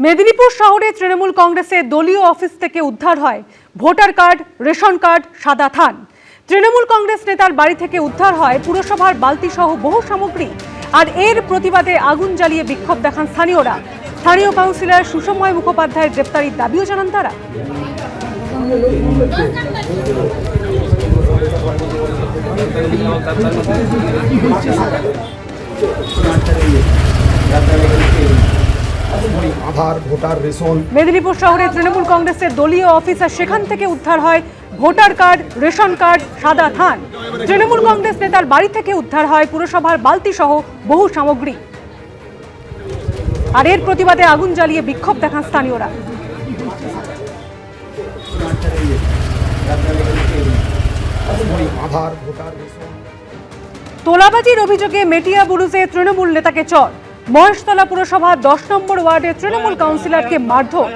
মেদিনীপুর শহরে তৃণমূল কংগ্রেসের দলীয় অফিস থেকে উদ্ধার হয় ভোটার কার্ড, রেশন কার্ড, সাদা থান। তৃণমূল কংগ্রেস নেতার বাড়ি থেকে উদ্ধার হয় পুরসভার বালতি সহ বহু সামগ্রী। আর এর প্রতিবাদে আগুন জ্বালিয়ে বিক্ষোভ দেখান স্থানীয়রা। স্থানীয় কাউন্সিলর সুষময় মুখোপাধ্যায়ের গ্রেপ্তারির দাবিও জানান তারা। মেদিনীপুর শহরে তৃণমূল কংগ্রেসের দলীয় অফিস, আর সেখান থেকে উদ্ধার হয় ভোটার কার্ড, রেশন কার্ড, সাদা থান। তৃণমূল কংগ্রেস নেতার বাড়ি থেকে উদ্ধার হয় পুরসভার বালতি সহ বহু সামগ্রী। আর এর প্রতিবাদে আগুন জ্বালিয়ে বিক্ষোভ দেখান স্থানীয়রা। তোলাবাজির অভিযোগে মেটিয়া বুরুজে তৃণমূল নেতাকে চর। মহেশতলা পুরসভা 10 নম্বর ওয়ার্ডে তৃণমূল কাউন্সিলরকে মারধর।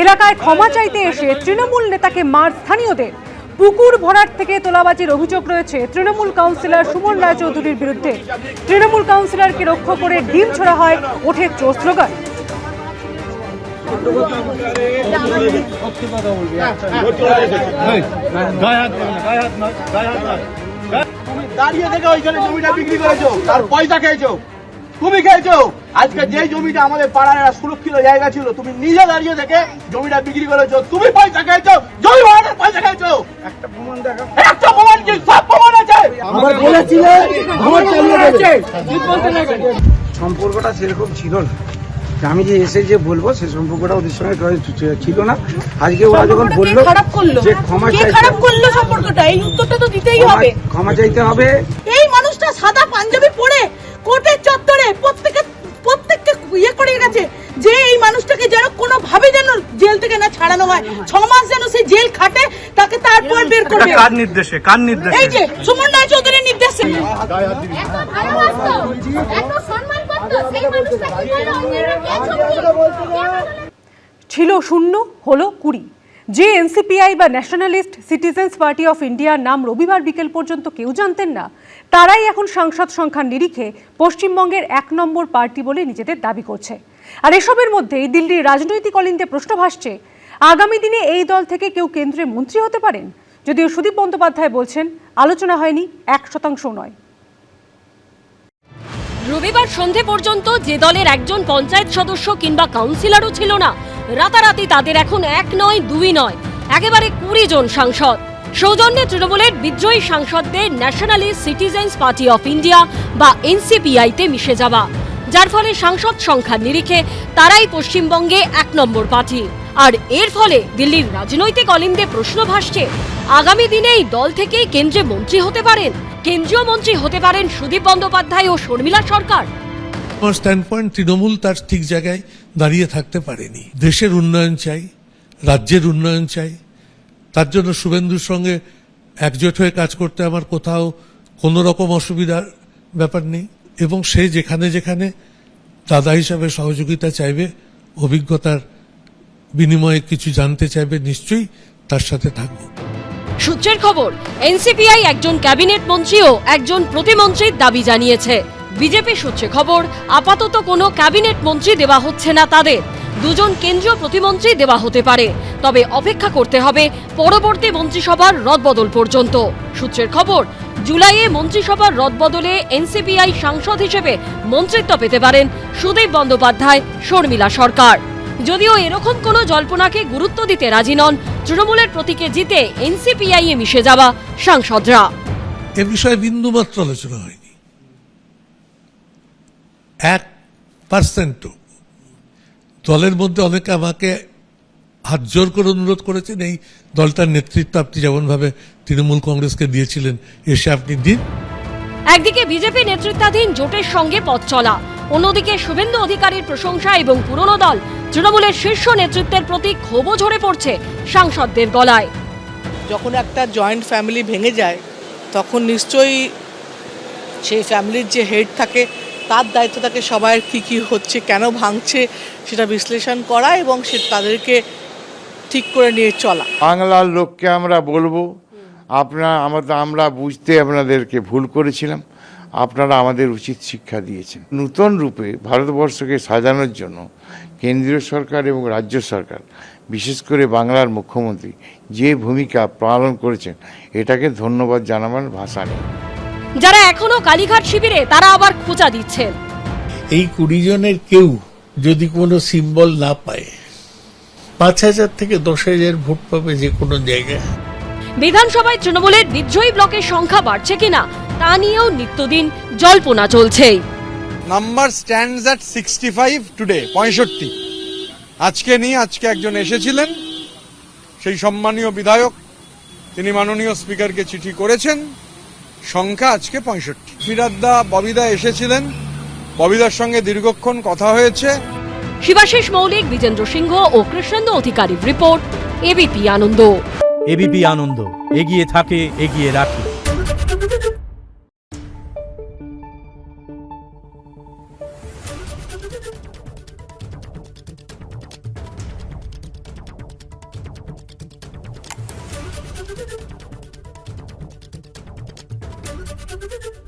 এলাকায় ক্ষমা চাইতে এসে তৃণমূল নেতাকে মার স্থানীয়দের। পুকুর ভরাট থেকে তোলাবাজির অভিযোগ রয়েছে তৃণমূল কাউন্সিলর সুমন রায়চৌধুরীর বিরুদ্ধে। তৃণমূল কাউন্সিলরকে লক্ষ্য করে ডিম ছোড়া হয়, ওঠে চোর স্লোগান। দাঁড়িয়ে থেকে ওইখানে জমিটা বিক্রি করেছো, তার পয়সা খেয়েছো, তুমি খেয়েছো। আজকে যে জমিটা আমাদের পাড়ার সুরক্ষিত জায়গা ছিল, তুমি নিজে দাঁড়িয়ে থেকে জমিটা বিক্রি করেছো, তুমি পয়সা খেয়েছো, জমি ভাড়ার পয়সা খেয়েছো। একটা প্রমাণ দেখো, একটা প্রমাণ কি? সব প্রমাণ আছে। আমার বলেছিলে আমার চালিয়ে গেছে। সম্পর্কটা সেরকম ছিল না, আমি যে এসে যে বলবো সে সম্পর্কটা ওদের সঙ্গে ছিল না। আজকে ওরা যখন বললো যে ক্ষমা চাইতে, সম্পর্কটা এই উত্তরটা তো দিতেই হবে। ক্ষমা চাইতে হবে। এই মানুষটা সাদা পাঞ্জাবি পরে কোর্টের চত্বরে প্রত্যেককে ইয়ে করে গেছে যে এই মানুষটাকে যেন কোনো ভাবে যেন জেল থেকে না ছাড়ানো হয়, 6 মাস যেন সে জেল খাটে, তাকে তারপর বের করবে। কার নির্দেশে? কার নির্দেশে? এই যে সুমন রায়চৌধুরীর নির্দেশে। ছিল 0, হলো 20। যে এনসিপিআই বা ন্যাশনালিস্ট সিটিজেন্স পার্টি অফ ইন্ডিয়ার নাম রবিবার বিকেল পর্যন্ত কেউ জানতেন না, তারাই এখন সাংসদ সংখ্যার নিরিখে পশ্চিমবঙ্গের 1 নম্বর পার্টি বলে নিজেদের দাবি করছে। আর এসবের মধ্যেই দিল্লির রাজনৈতিক অলিন্দে প্রশ্ন ভাসছে, আগামী দিনে এই দল থেকে কেউ কেন্দ্রে মন্ত্রী হতে পারেন। যদিও সুদীপ বন্দ্যোপাধ্যায় বলছেন আলোচনা হয়নি, 1% নয়। রবিবার সন্ধে পর্যন্ত যে দলের একজন পঞ্চায়েত সদস্য কিংবা কাউন্সিলরও ছিল না, রাতারাতি তাদের এখন 1 নয় 2 নয়, একেবারে 20 জন সাংসদ। সৌজন্যে তৃণমূলের বিদ্রোহী সাংসদদের nationalist citizens party of India বা এনসিপিআইতে মিশে যাওয়া, যার ফলে সাংসদ সংখ্যার নিরিখে তারাই পশ্চিমবঙ্গে 1 নম্বর পার্টি। আর এর ফলে দিল্লির রাজনৈতিক অলিন্দে প্রশ্ন ভাসছে, আগামী দিনে এই দল থেকেই কেন্দ্রে মন্ত্রী হতে পারেন। কেন্দ্রীয় মন্ত্রী হতে পারেন সুদীপ বন্দ্যোপাধ্যায় ও শর্মিলা সরকার। আমার স্ট্যান্ড পয়েন্ট, তৃণমূল তার ঠিক জায়গায় দাঁড়িয়ে থাকতে পারেনি। দেশের উন্নয়ন চাই, রাজ্যের উন্নয়ন চাই, তার জন্য শুভেন্দুর সঙ্গে একজোট হয়ে কাজ করতে আমার কোথাও কোনো রকম অসুবিধার ব্যাপার নেই। এবং সে যেখানে যেখানে দাদা হিসাবে সহযোগিতা চাইবে, অভিজ্ঞতার বিনিময়ে কিছু জানতে চাইবে, নিশ্চয়ই তার সাথে থাকবো। সূত্রের খবর, এনসিপিআই একজন ক্যাবিনেট মন্ত্রী ও একজন প্রতিমন্ত্রীর দাবি জানিয়েছে। বিজেপি সূত্রে খবর, আপাতত কোনো ক্যাবিনেট মন্ত্রী দেওয়া হচ্ছে না তাদের, 2 জন কেন্দ্রীয় প্রতিমন্ত্রী দেওয়া হতে পারে। তবে অপেক্ষা করতে হবে পরবর্তী মন্ত্রিসভার রদবদল পর্যন্ত। সূত্রের খবর, জুলাইয়ে মন্ত্রিসভার রদবদলে এনসিপিআই সাংসদ হিসেবে মন্ত্রিত্ব পেতে পারেন সুদীপ বন্দ্যোপাধ্যায়, শর্মিলা সরকার। যদিও এরকম কোনো জল্পনাকে গুরুত্ব দিতে রাজি নন তৃণমূলের প্রতীকে জিতে এনসিপিআই এ মিশে যাওয়া সাংসদরা। এ বিষয়ে বিন্দুমাত্র আলোচনা হয়নি, 1%। দলের মধ্যে অনেকে আমাকে হাত জোর করে অনুরোধ করেছেন, এই দলটার নেতৃত্ব আপনি যেমনভাবে তৃণমূল কংগ্রেসকে দিয়েছিলেন, এসে আপনি দিন। একদিকে বিজেপি নেতৃত্বাধীন জোটের সঙ্গে পথ চলা, অন্যদিকে শুভেন্দু অধিকারীর প্রশংসা এবং পুরনো দল তৃণমূলের শীর্ষ নেতৃত্বের প্রতি ক্ষোভও ঝরে পড়ছে সাংসদদের গলায়। যখন একটা জয়েন্ট ফ্যামিলি ভেঙে যায়, তখন নিশ্চয়ই সেই ফ্যামিলির যে হেড থাকে তার দায়িত্ব থাকে সবাই কী কী হচ্ছে, কেন ভাঙছে সেটা বিশ্লেষণ করা এবং তাদেরকে ঠিক করে নিয়ে চলা। বাংলার লোককে আমরা বলবো, আমরা বুঝতে আপনাদেরকে ভুল করেছিলাম, আপনারা আমাদের উচিত শিক্ষা দিয়েছেন। নূতন রূপে ভারতবর্ষকে সাজানোর জন্য কেন্দ্রীয় সরকার এবং রাজ্য সরকার, বিশেষ করে বাংলার মুখ্যমন্ত্রী যে ভূমিকা পালন করেছেন, এটাকে ধন্যবাদ জানাবার ভাষা নেই। যারা এখনো কালীঘাট শিবিরে তারা আবার খোঁচা দিচ্ছেন। এই 20 জনের কেউ যদি কোনো সিম্বল না পায়, 5,000 থেকে 10,000 ভোট পাবে যে কোনো জায়গায়। বিধানসভায় তৃণমূলের বিজয়ী ব্লকের সংখ্যা বাড়ছে কিনা তা নিয়েও নিত্যদিন জল্পনা চলছেই। Number stands at 65 today, 65। আজকে একজন এসেছিলেন, সেই সম্মানীয় বিধায়ক, তিনি মাননীয় স্পিকারকে চিঠি করেছেন, সংখ্যা আজকে 65। ফিরাদ্দা ববিদা এসেছিলেন, ববিদার সঙ্গে দীর্ঘক্ষণ কথা হয়েছে। শিবাশিস মৌলিক, বিজেন্দ্র সিংহ ও কৃষ্ণেন্দু অধিকারীর রিপোর্ট, এবিপি আনন্দ। এবিপি আনন্দ, এগিয়ে থাকে, এগিয়ে রাখে। Thank you.